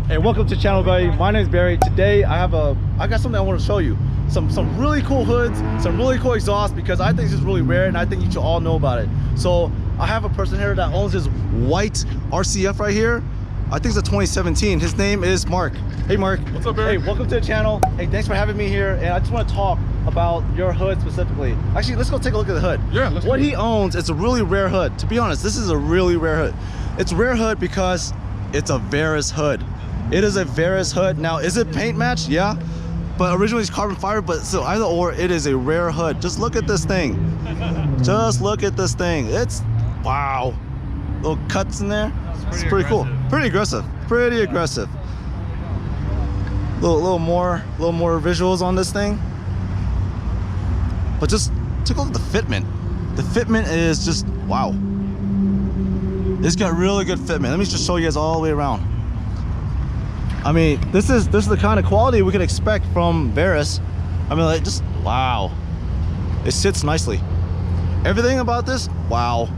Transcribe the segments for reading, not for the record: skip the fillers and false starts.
Hey, welcome to the channel, buddy. My name is Barry. Today I got something I want to show you. Some really cool hoods, some really cool exhaust, because I think this is really rare and I think you should all know about it. So I have a person here that owns this white RCF right here. I think it's a 2017. His name is Mark. Hey Mark. What's up, Barry? Hey, welcome to the channel. Hey, thanks for having me here. And I just want to talk about your hood specifically. Actually, let's go take a look at the hood. Yeah, let's What he owns is a really rare hood. To be honest, this is a really rare hood. It's a rare hood because it's a Varis hood. It is a Varis hood. Now, is it paint matched? Yeah. But originally it's carbon fiber, but so either or, it is a rare hood. Just look at this thing. Just look at this thing. It's, wow. Little cuts in there. It's pretty cool. Pretty aggressive. Pretty aggressive. Little more visuals on this thing. But just take a look at the fitment. The fitment is just, wow. It's got really good fitment. Let me just show you guys all the way around. I mean, this is the kind of quality we could expect from Varis. I mean, like, just wow. It sits nicely. Everything about this, wow.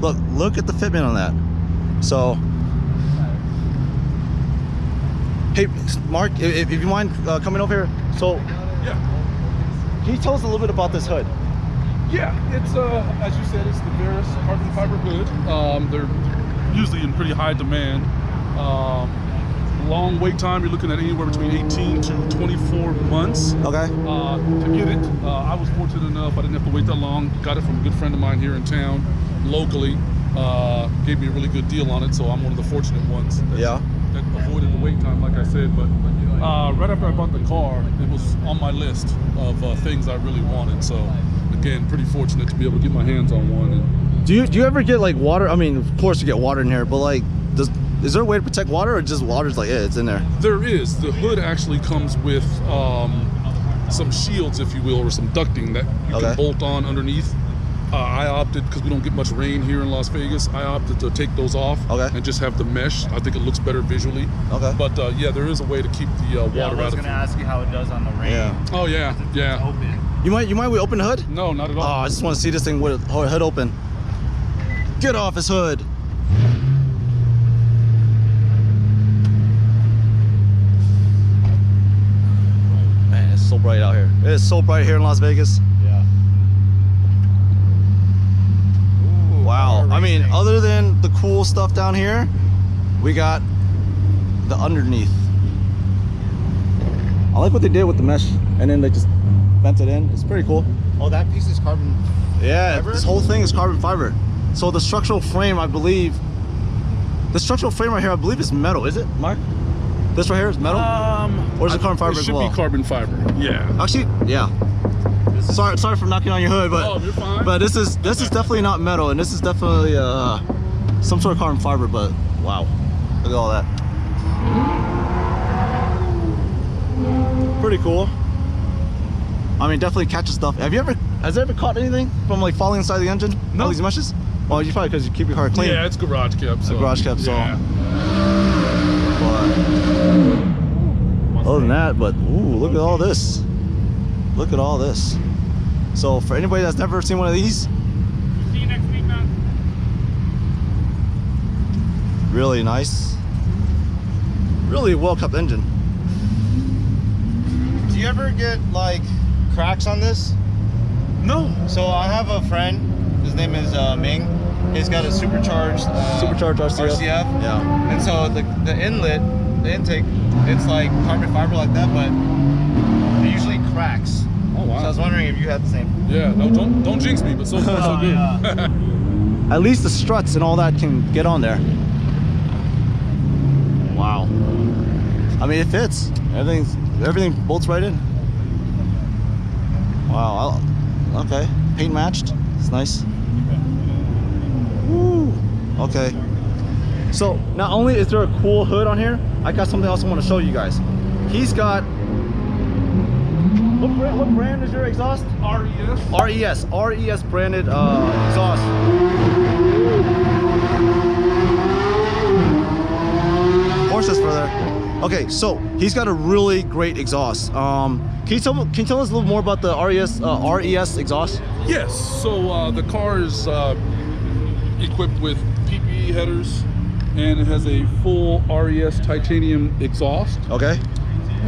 Look at the fitment on that. So, hey, Mark, if you mind coming over here. So, Yeah. can you tell us a little bit about this hood? Yeah, it's as you said, it's the Varis carbon fiber hood. They're usually in pretty high demand. Long wait time, you're looking at anywhere between 18 to 24 months. Okay. To get it. I was fortunate enough, I didn't have to wait that long. Got it from a good friend of mine here in town, locally. Gave me a really good deal on it, so I'm one of the fortunate ones that avoided the wait time, like I said. But right after I bought the car, it was on my list of things I really wanted. So again, pretty fortunate to be able to get my hands on one. And Do you ever get like water? I mean, of course you get water in here, but like, is there a way to protect water, or just water's like, yeah, it's in there? there is. The hood actually comes with some shields, if you will, or some ducting that you can bolt on underneath. I opted, because we don't get much rain here in Las Vegas, I opted to take those off and just have the mesh. I think it looks better visually. But yeah, there is a way to keep the water out of it. I was going to ask you how it does on the rain. Yeah. Oh yeah, yeah. Open. You mind we open the hood? No, not at all. Oh, I just want to see this thing with hood open. Get off his hood. Man, it's so bright out here. It is so bright here in Las Vegas. Yeah. Ooh, Wow. I mean, other than the cool stuff down here, we got the underneath. I like what they did with the mesh, and then they just bent it in. It's pretty cool. Oh, that piece is carbon fiber? This whole thing is carbon fiber. So the structural frame, I believe, the structural frame right here, I believe is metal. Is it, Mark? This right here is metal? Or is it carbon fiber It as should well? be carbon fiber. Yeah. Actually, yeah. Sorry for knocking on your hood, but Oh, you're fine. but this is definitely not metal, and this is definitely some sort of carbon fiber. But wow, look at all that. Pretty cool. I mean, definitely catches stuff. Has it ever caught anything from like falling inside the engine? No. All these meshes? Well, you probably because you keep your car clean. Yeah, it's garage kept. So. Garage kept, so. Yeah. But other than that, but ooh, look at all this. Look at all this. So for anybody that's never seen one of these, See you next week, man. really nice. Really well kept engine. Do you ever get like cracks on this? No. So I have a friend. His name is Ming. He's got a supercharged RCF. Yeah. And so the inlet, the intake, it's like carbon fiber like that, but it usually cracks. Oh wow. So I was wondering if you had the same. Yeah. No, don't jinx me. But so far so good. Yeah. At least the struts and all that can get on there. Wow. I mean, it fits. Everything bolts right in. Wow. Okay. Paint matched. It's nice. Woo. Okay. So not only is there a cool hood on here, I got something else I want to show you guys. He's got. What brand is your exhaust? RES. RES branded exhaust. Horses for there. Okay, so he's got a really great exhaust. Can you tell us a little more about the RES exhaust? Yes. So the car is equipped with PPE headers and it has a full RES titanium exhaust. Okay.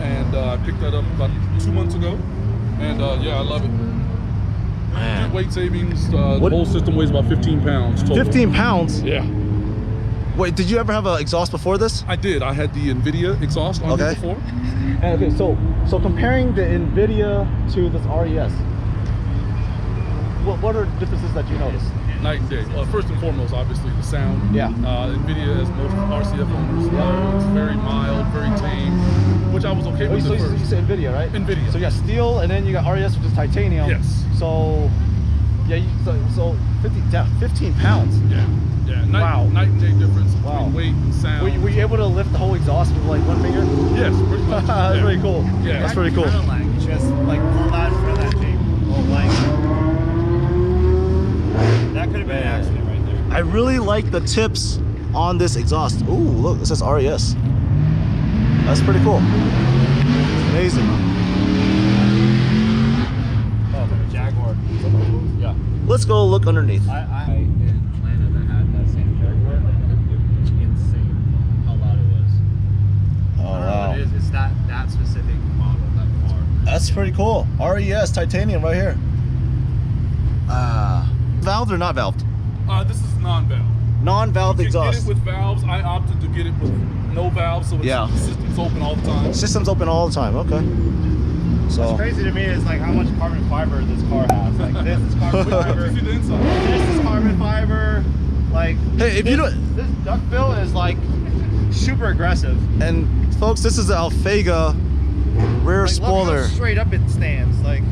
And I picked that up about 2 months ago, and yeah, I love it. Man. Weight savings. The whole system weighs about 15 pounds total. 15 pounds? Yeah. Wait, did you ever have an exhaust before this? I did. I had the NVIDIA exhaust on here before. Okay, so comparing the NVIDIA to this RES, what are the differences that you notice? Night and day. First and foremost, obviously, the sound. Yeah. NVIDIA, as most RCF owners know, it's very mild, very tame, which I was okay with So at first. you said NVIDIA, right? NVIDIA. So you got steel, and then you got RES, which is titanium. Yes. So, yeah, so 15 pounds. Yeah. Yeah. Wow. Night and day difference between Wow. weight and sound. Were you able to lift the whole exhaust with like one finger? Yes, pretty much. That's Yeah. pretty cool. Yeah. That's pretty cool. You just like pull that for that Jeep. Oh, like that could have been an accident right there. I really like the tips on this exhaust. Ooh, look, it says RES. That's pretty cool. Amazing. Oh, Jaguar. Yeah. Let's go look underneath. I in Atlanta that had that same Jaguar. Insane how loud it was. Oh, I don't know wow. what it is. It's that specific model, that car. That's pretty cool. RES titanium right here. Valved or not valved? This is non-valve. Non-valved You can exhaust. get it with valves. I opted to get it with no valves, so it's, Yeah. the system's open all the time. System's open all the time. Okay. What's So crazy to me is like how much carbon fiber this car has. Like this is carbon fiber. You see the inside. This is carbon fiber. Like hey, if you don't, this duck bill is like super aggressive. and folks, this is the Alfega rear Like, spoiler. look how straight up it stands. Like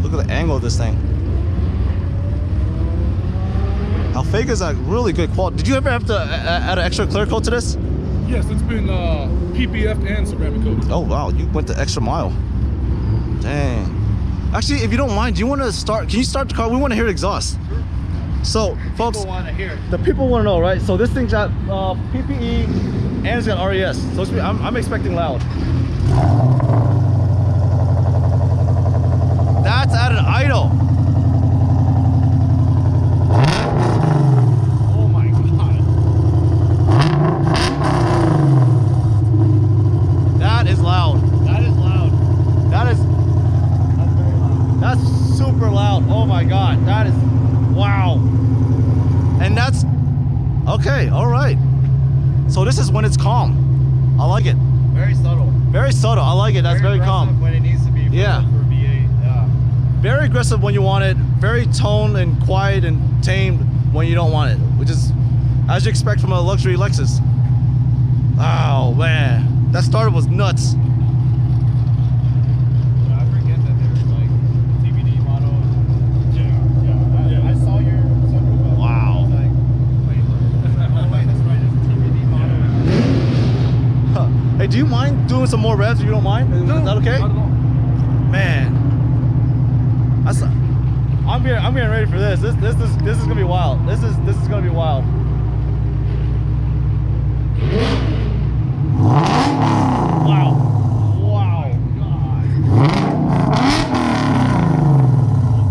Look at the angle of this thing. Alfega's a really good quality. Did you ever have to add an extra clear coat to this? Yes, it's been PPF and ceramic coated. Oh wow, you went the extra mile. Dang. Actually, if you don't mind, do you want to start? Can you start the car? We want to hear the exhaust. So, folks, people want to hear. the people want to know, right? So this thing's got PPE and it's got RES. So it's, I'm expecting loud. That's at an idle. Oh my god. That is loud. That is loud. That is, That's very loud. that's super loud. Oh my God, that is, wow. And that's, okay, all right. So this is when it's calm. I like it. Very subtle. Very subtle, I like it, that's very aggressive calm. when it needs to be. For, Yeah. For V8. Yeah. Very aggressive when you want it, very toned and quiet and tamed when you don't want it, which is as you expect from a luxury Lexus. Oh man, that starter was nuts. I forget that there's like DVD model. Yeah. I saw your sunroof. Wow. I was like, wait, oh wait, that's right. It's a DVD model. Huh. Hey, do you mind doing some more revs if you don't mind? Is that okay? Not at all. Man, I'm getting ready for this. This is gonna be wild. This is gonna be wild. Wow. Wow.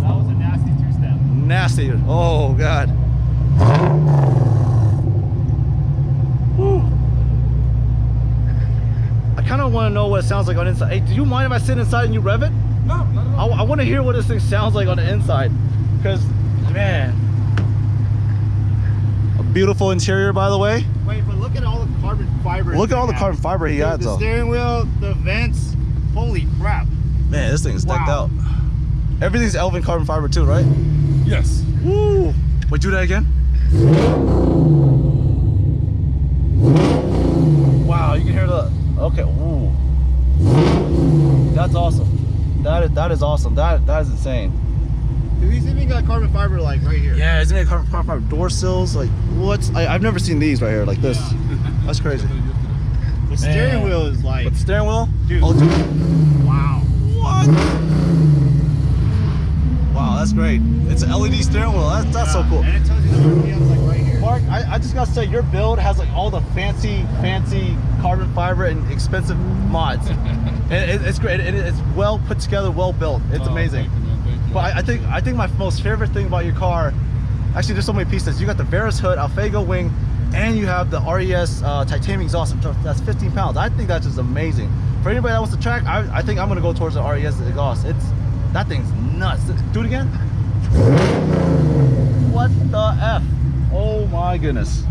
That was a nasty two-step. Nasty. Oh God. Whew. I kind of want to know what it sounds like on the inside. Hey, do you mind if I sit inside and you rev it? No, not at all. I want to hear what this thing sounds like on the inside, because man, a beautiful interior, by the way. Wait, but look at all the carbon fiber. Look at all the carbon fiber he adds, The though. steering wheel, the vents. Holy crap. Man, this thing is decked Wow. out. Everything's Elvin carbon fiber too, right? Yes. Woo! Wait, do that again. Wow, you can hear the. Okay. Ooh. That's awesome. That is awesome. That is insane. He's even got carbon fiber like right here. Yeah, isn't it carbon fiber door sills? Like what? I've never seen these right here like this. That's crazy. The steering Man. wheel is like. But the steering wheel? Dude. Oh, dude. Wow. What? Wow, that's great. It's an LED steering wheel. That's so cool. And it tells you the RPMs like right here. Mark, I just gotta say your build has like all the fancy carbon fiber and expensive mods. And it's great. And it's well put together, well built. It's amazing. Thank you, man. Thank you. But I think my most favorite thing about your car, actually there's so many pieces. You got the Varis hood, Alfega wing, and you have the RES titanium exhaust. That's 15 pounds. I think that's just amazing. For anybody that wants to track, I think I'm gonna go towards the RES exhaust. That thing's nuts. Do it again. What the F? Oh my goodness.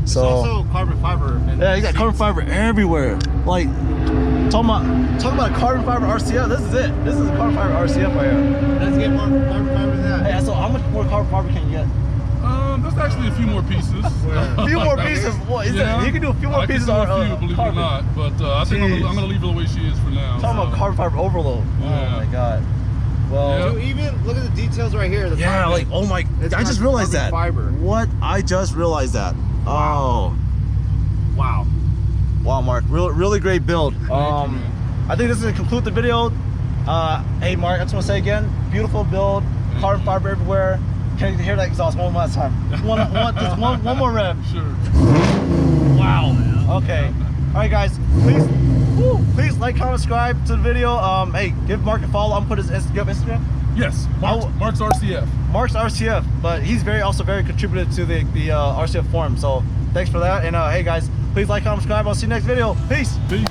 It's So also carbon fiber. yeah, you got carbon fiber everywhere. Like talking about a carbon fiber RCF. This is it. This is a carbon fiber RCF right here. Let's get more carbon fiber than that. Hey, so how much more carbon fiber can you get? There's actually a few more pieces. A few more pieces. What is Yeah. it? You can do a few more pieces I on can do a few, believe carbon. it or not. But I think I'm Jeez. gonna leave it the way she is for now. Talking about carbon fiber overload. Oh Yeah. my god. Well, Yeah. So even look at the details right here. The yeah, top like end. oh my! It's I just realized that. carbon fiber. What? I just realized that. Oh, Wow. wow, Mark, really great build. you, man. I think this is gonna conclude the video. Hey, Mark, I just want to say again, beautiful build, carbon fiber everywhere. Can you hear that exhaust one last time? Just one more rev. Sure. Wow. Okay. All right, guys. Please like, comment, subscribe to the video. Hey, give Mark a follow. I'm gonna put his Instagram. Yes. Mark's RCF. Mark's RCF, but he's also very contributed to the RCF forum. So thanks for that. And hey, guys, please like, comment, subscribe. I'll see you next video. Peace. Peace.